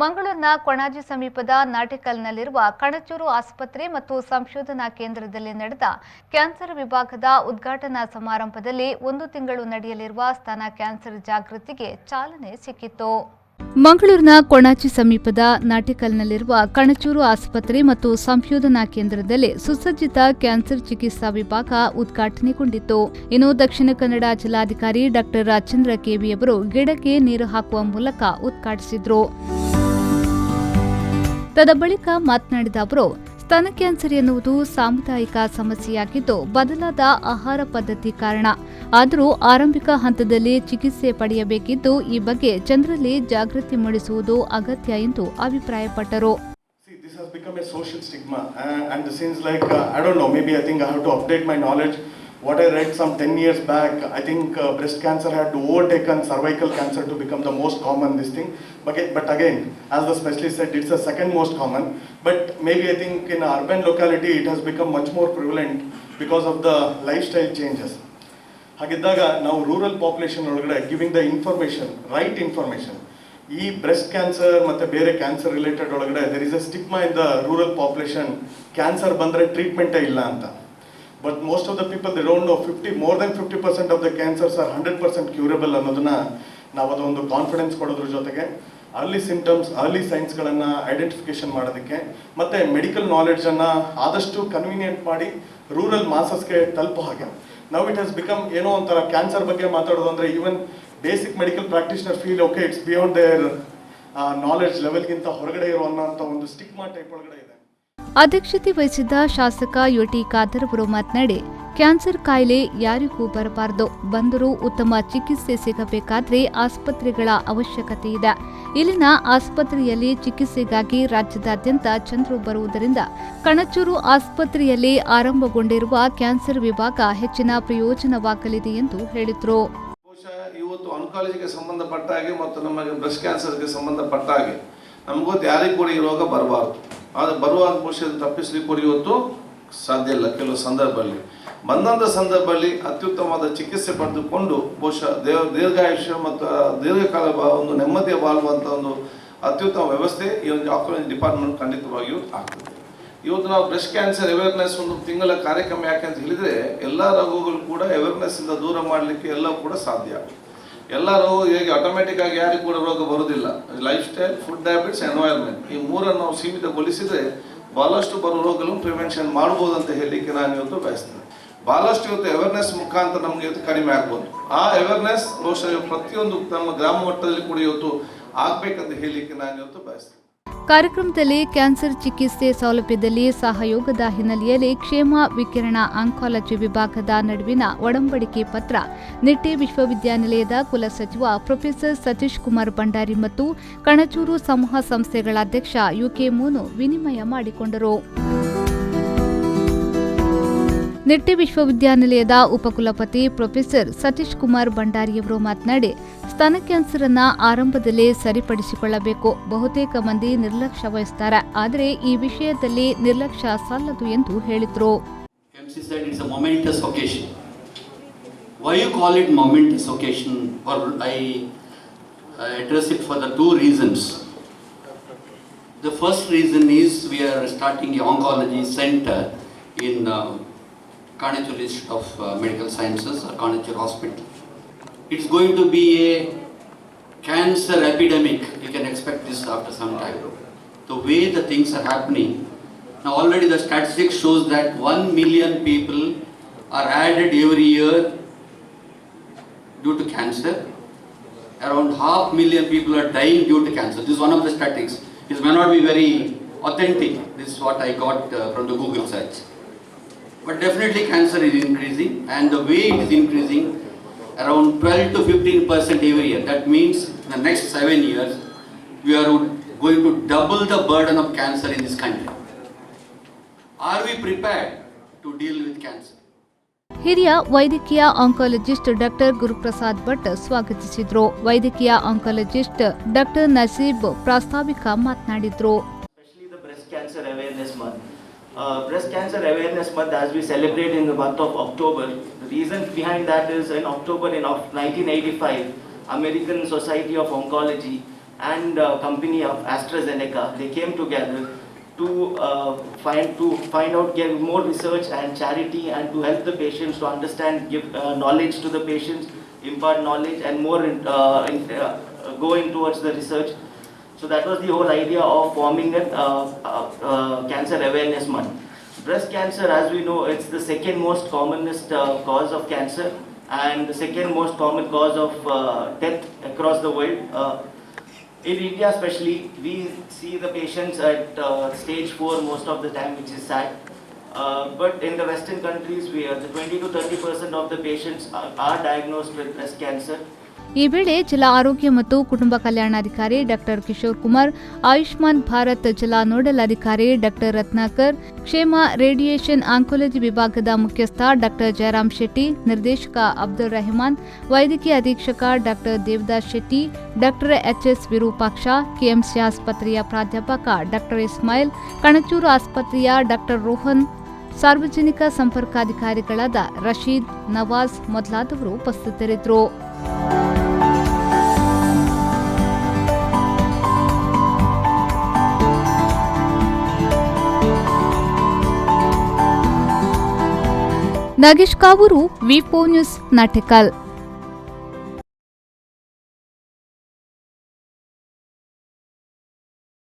ಮಂಗಳೂರಿನ ಕೊಣಾಜಿ ಸಮೀಪದ ನಾಟಿಕಲ್ನಲ್ಲಿರುವ ಕಣಚೂರು ಆಸ್ಪತ್ರೆ ಮತ್ತು ಸಂಶೋಧನಾ ಕೇಂದ್ರದಲ್ಲಿ ನಡೆದ ಕ್ಯಾನ್ಸರ್ ವಿಭಾಗದ ಉದ್ಘಾಟನಾ ಸಮಾರಂಭದಲ್ಲಿ 1 ತಿಂಗಳು ನಡೆಯಲಿರುವ ಸ್ತನ ಕ್ಯಾನ್ಸರ್ ಜಾಗೃತಿಗೆ ಚಾಲನೆ ಸಿಕ್ಕಿತು. ಮಂಗಳೂರಿನ ಕೊಣಾಜಿ ಸಮೀಪದ ನಾಟಿಕಲ್ನಲ್ಲಿರುವ ಕಣಚೂರು ಆಸ್ಪತ್ರೆ ಮತ್ತು ಸಂಶೋಧನಾ ಕೇಂದ್ರದಲ್ಲಿ ಸುಸಜ್ಜಿತ ಕ್ಯಾನ್ಸರ್ ಚಿಕಿತ್ಸಾ ವಿಭಾಗ ಉದ್ಘಾಟನೆಗೊಂಡಿತು. ಇನ್ನು ದಕ್ಷಿಣ ಕನ್ನಡ ಜಿಲ್ಲಾಧಿಕಾರಿ ಡಾ ರಾಜೇಂದ್ರ ಕೆವಿ ಅವರು ಗಿಡಕ್ಕೆ ನೀರು ಹಾಕುವ ಮೂಲಕ ಉದ್ಘಾಟಿಸಿದರು. ತದಬಳಿಕ ಮಾತನಾಡಿದ ಅವರು, ಸ್ತನ ಕ್ಯಾನ್ಸರ್ ಎನ್ನುವುದು ಸಾಮುದಾಯಿಕ ಸಮಸ್ಯೆಯಾಗಿದ್ದು ಬದಲಾದ ಆಹಾರ ಪದ್ಧತಿ ಕಾರಣ. ಆದರೂ ಆರಂಭಿಕ ಹಂತದಲ್ಲಿ ಚಿಕಿತ್ಸೆ ಪಡೆಯಬೇಕಿದ್ದು ಈ ಬಗ್ಗೆ ಜನರಲ್ಲಿ ಜಾಗೃತಿ ಮೂಡಿಸುವುದು ಅಗತ್ಯ ಎಂದು ಅಭಿಪ್ರಾಯಪಟ್ಟರು. This has become a social stigma and since I don't know, maybe I think I have to update my knowledge. What I read some 10 years back, I think breast cancer had overtaken cervical cancer to become the most common this thing. But again, as the specialist said, it's the second most common. But maybe I think in urban locality it has become much more prevalent because of the lifestyle changes. ಹಾಗಿದ್ದಾಗ ನಾವು rural population ಒಳಗಡೆ giving the information, right information, ಈ breast cancer ಮತ್ತು ಬೇರೆ cancer related ಒಳಗಡೆ there is a stigma in the rural population. Cancer ಬಂದರೆ ಟ್ರೀಟ್ಮೆಂಟೇ ಇಲ್ಲ ಅಂತ. But most of the people, they don't know more than 50% of the cancers are 100% curable ಅನ್ನೋದನ್ನ ನಾವು ಅದೊಂದು ಕಾನ್ಫಿಡೆನ್ಸ್ ಕೊಡೋದ್ರ ಜೊತೆಗೆ ಅರ್ಲಿ ಸಿಂಪ್ಟಮ್ಸ್, ಅರ್ಲಿ ಸೈನ್ಸ್ಗಳನ್ನು ಐಡೆಂಟಿಫಿಕೇಶನ್ ಮಾಡೋದಕ್ಕೆ ಮತ್ತು ಮೆಡಿಕಲ್ ನಾಲೆಡ್ಜನ್ನು ಆದಷ್ಟು ಕನ್ವೀನಿಯೆಂಟ್ ಮಾಡಿ ರೂರಲ್ ಮಾಸಸ್ಗೆ ತಲುಪೋ ಹಾಗೆ. ನಾವು ಇಟ್ ಹ್ಯಾಸ್ ಬಿಕಮ್ ಏನೋ ಒಂಥರ ಕ್ಯಾನ್ಸರ್ ಬಗ್ಗೆ ಮಾತಾಡೋದು ಅಂದರೆ even basic medical practitioner feel okay it's beyond their knowledge ಲೆವೆಲ್ಗಿಂತ ಹೊರಗಡೆ ಇರೋ ಅನ್ನೋಂಥ ಒಂದು ಸ್ಟಿಗ್ಮಾ ಟೈಪ್ ಒಳಗಡೆ ಇದೆ. ಅಧ್ಯಕ್ಷತೆ ವಹಿಸಿದ್ದ ಶಾಸಕ ಯುಟಿ ಖಾದರ್ ಅವರು ಮಾತನಾಡಿ, ಕ್ಯಾನ್ಸರ್ ಕಾಯಿಲೆ ಯಾರಿಗೂ ಬರಬಾರದು, ಬಂದರೂ ಉತ್ತಮ ಚಿಕಿತ್ಸೆ ಸಿಗಬೇಕಾದ್ರೆ ಆಸ್ಪತ್ರೆಗಳ ಅವಶ್ಯಕತೆ ಇದೆ. ಇಲ್ಲಿನ ಆಸ್ಪತ್ರೆಯಲ್ಲಿ ಚಿಕಿತ್ಸೆಗಾಗಿ ರಾಜ್ಯದಾದ್ಯಂತ ಜನರು ಬರುವುದರಿಂದ ಕಣಚೂರು ಆಸ್ಪತ್ರೆಯಲ್ಲಿ ಆರಂಭಗೊಂಡಿರುವ ಕ್ಯಾನ್ಸರ್ ವಿಭಾಗ ಹೆಚ್ಚಿನ ಪ್ರಯೋಜನವಾಗಲಿದೆ ಎಂದು ಹೇಳಿದರು. ಇವತ್ತು ಆನ್ಕಾಲಜಿಗೆ ಸಂಬಂಧಪಟ್ಟ ಹಾಗೆ ಮತ್ತು ನಮಗೆ ಬ್ರೆಸ್ಟ್ ಕ್ಯಾನ್ಸರ್ಗೆ ಸಂಬಂಧಪಟ್ಟ ಹಾಗೆ ನಮಗೊತ್ತು ಯಾರಿಗೂ ಕೂಡ ಈ ರೋಗ ಬರಬಾರ್ದು. ಆದರೆ ಬರುವಾಗ ಬಹುಶಃ ತಪ್ಪಿಸ್ಲಿಕ್ಕೆ ಕೂಡ ಇವತ್ತು ಸಾಧ್ಯ ಇಲ್ಲ. ಕೆಲವು ಸಂದರ್ಭದಲ್ಲಿ ಬಂದಂಥ ಸಂದರ್ಭದಲ್ಲಿ ಅತ್ಯುತ್ತಮವಾದ ಚಿಕಿತ್ಸೆ ಪಡೆದುಕೊಂಡು ಬಹುಶಃ ದೀರ್ಘಾಯುಷ್ಯ ಮತ್ತು ದೀರ್ಘಕಾಲ ಒಂದು ನೆಮ್ಮದಿಯ ಬಾಳುವಂಥ ಒಂದು ಅತ್ಯುತ್ತಮ ವ್ಯವಸ್ಥೆ ಈ ಒಂದು ಆಂಕಾಲಜಿ ಡಿಪಾರ್ಟ್ಮೆಂಟ್ ಖಂಡಿತವಾಗಿಯೂ ಆಗ್ತದೆ. ಇವತ್ತು ನಾವು ಬ್ರೆಸ್ಟ್ ಕ್ಯಾನ್ಸರ್ ಅವೇರ್ನೆಸ್ ಒಂದು ತಿಂಗಳ ಕಾರ್ಯಕ್ರಮ ಯಾಕೆ ಅಂತ ಹೇಳಿದರೆ ಎಲ್ಲ ರೋಗಗಳು ಕೂಡ ಅವೇರ್ನೆಸ್ಸಿಂದ ದೂರ ಮಾಡಲಿಕ್ಕೆ ಎಲ್ಲ ಕೂಡ ಸಾಧ್ಯ. ಎಲ್ಲ ರೋಗ ಹೇಗೆ ಆಟೋಮೆಟಿಕ್ ಆಗಿ ಯಾರಿಗೂ ಕೂಡ ರೋಗ ಬರೋದಿಲ್ಲ. Life style, food habits, environment ಈ ಮೂರನ್ನು ನಾವು ಸೀಮಿತಗೊಳಿಸಿದರೆ ಭಾಳಷ್ಟು ಬರೋ ರೋಗಗಳನ್ನು ಪ್ರಿವೆನ್ಷನ್ ಮಾಡ್ಬೋದು ಅಂತ ಹೇಳಲಿಕ್ಕೆ ನಾನು ಇವತ್ತು ಬಯಸ್ತೇನೆ. ಭಾಳಷ್ಟು ಇವತ್ತು ಅವೇರ್ನೆಸ್ ಮುಖಾಂತರ ನಮಗೆ ಇವತ್ತು ಕಡಿಮೆ ಆಗ್ಬೋದು. ಆ ಅವೇರ್ನೆಸ್ ಬಹುಶಃ ಪ್ರತಿಯೊಂದು ನಮ್ಮ ಗ್ರಾಮ ಮಟ್ಟದಲ್ಲಿ ಕೂಡ ಇವತ್ತು ಆಗಬೇಕಂತ ಹೇಳಲಿಕ್ಕೆ ನಾನು ಇವತ್ತು ಬಯಸ್ತೇನೆ. ಕಾರ್ಯಕ್ರಮದಲ್ಲಿ ಕ್ಯಾನ್ಸರ್ ಚಿಕಿತ್ಸೆ ಸೌಲಭ್ಯದಲ್ಲಿ ಸಹಯೋಗದ ಹಿನ್ನೆಲೆಯಲ್ಲಿ ಕ್ಷೇಮ ವಿಕಿರಣ ಆಂಕಾಲಜಿ ವಿಭಾಗದ ನಡುವಿನ ಒಡಂಬಡಿಕೆ ಪತ್ರ ನಿಟ್ಟೆ ವಿಶ್ವವಿದ್ಯಾನಿಲಯದ ಕುಲಸಚಿವ ಪ್ರೊಫೆಸರ್ ಸತೀಶ್ ಕುಮಾರ್ ಭಂಡಾರಿ ಮತ್ತು ಕಣಚೂರು ಸಮೂಹ ಸಂಸ್ಥೆಗಳ ಅಧ್ಯಕ್ಷ ಯುಕೆ ಮೋನು ವಿನಿಮಯ ಮಾಡಿಕೊಂಡರು. ನಿಟ್ಟೆ ವಿಶ್ವವಿದ್ಯಾನಿಲಯದ ಉಪಕುಲಪತಿ ಪ್ರೊಫೆಸರ್ ಸತೀಶ್ ಕುಮಾರ್ ಭಂಡಾರಿಯವರು ಮಾತನಾಡಿ, ಸ್ತನ ಕ್ಯಾನ್ಸರ್ ಅನ್ನ ಆರಂಭದಲ್ಲೇ ಸರಿಪಡಿಸಿಕೊಳ್ಳಬೇಕು. ಬಹುತೇಕ ಮಂದಿ ನಿರ್ಲಕ್ಷ್ಯ ವಹಿಸುತ್ತಾರೆ, ಆದರೆ ಈ ವಿಷಯದಲ್ಲಿ ನಿರ್ಲಕ್ಷ್ಯ ಸಲ್ಲದು ಎಂದು ಹೇಳಿದರು. Why you call it momentous occasion? Or I address it for the two reasons. The first reason is we are starting an oncology center in Kanachur Institute of Medical Sciences or Kanachur Hospital. It's going to be a cancer epidemic. You can expect this after some time. The way the things are happening, now already the statistics shows that 1 million people are added every year due to cancer. Around 500,000 people are dying due to cancer. This is one of the statistics. This may not be very authentic. This is what I got from the Google search. But definitely cancer is increasing, and the way it is increasing, around 12 to 15% every year. That means in the next 7 years, we are going to double the burden of cancer in this country. Are we prepared to deal with cancer? ಹಿರಿಯ ವೈದ್ಯಕೀಯ oncologist doctor Guruprasad Bhat ಸ್ವಾಗತಿಸಿದರು. ವೈದ್ಯಕೀಯ oncologist doctor ನಸೀಬ್ ಪ್ರಾಸ್ತಾವಿಕ ಮಾತನಾಡಿದರು. Breast Cancer Awareness Month, as we celebrate in the month of October, the reason behind that is in October of 1985, American Society of Oncology and company of AstraZeneca, they came together to find out, give more research and charity, and to help the patients to understand, give knowledge to the patients, impart knowledge, and more going towards the research. So that was the whole idea of forming a Cancer Awareness Month. Breast cancer, as we know, it's the second most commonest cause of cancer and the second most common cause of death across the world. In India especially, we see the patients at stage 4 most of the time, which is sad. But in the Western countries, the 20 to 30% of the patients are diagnosed with breast cancer. ಈ ವೇಳೆ ಜಿಲ್ಲಾ ಆರೋಗ್ಯ ಮತ್ತು ಕುಟುಂಬ ಕಲ್ಯಾಣಾಧಿಕಾರಿ doctor Kishore Kumar, Ayushman Bharat ಜಿಲ್ಲಾ nodal ಅಧಿಕಾರಿ doctor Ratnakar, ಕ್ಷೇಮ ರೇಡಿಯೇಷನ್ ಆಂಕೋಲಜಿ ವಿಭಾಗದ ಮುಖ್ಯಸ್ಥ ಡಾಕ್ಟರ್ ಜಯರಾಮ್ ಶೆಟ್ಟಿ, ನಿರ್ದೇಶಕ ಅಬ್ದುಲ್ ರೆಹಮಾನ್, ವೈದ್ಯಕೀಯ ಅಧೀಕ್ಷಕ doctor Devdas Shetty, doctor HS Virupaksha, KMC ಆಸ್ಪತ್ರೆಯ ಪ್ರಾಧ್ಯಾಪಕ ಡಾಕ್ಟರ್ ಇಸ್ಮಾಯಿಲ್, ಕಣಚೂರು ಆಸ್ಪತ್ರೆಯ ಡಾಕ್ಟರ್ ರೋಹನ್, ಸಾರ್ವಜನಿಕ ಸಂಪರ್ಕಾಧಿಕಾರಿಗಳಾದ ರಶೀದ್, ನವಾಜ್ ಮೊದಲಾದವರು ಉಪಸ್ಥಿತರಿದ್ದರು. ನಾಗೇಶ್ ಕಾವೂರು, ವಿ4 ನ್ಯೂಸ್, ನಾಟಿಕಲ್.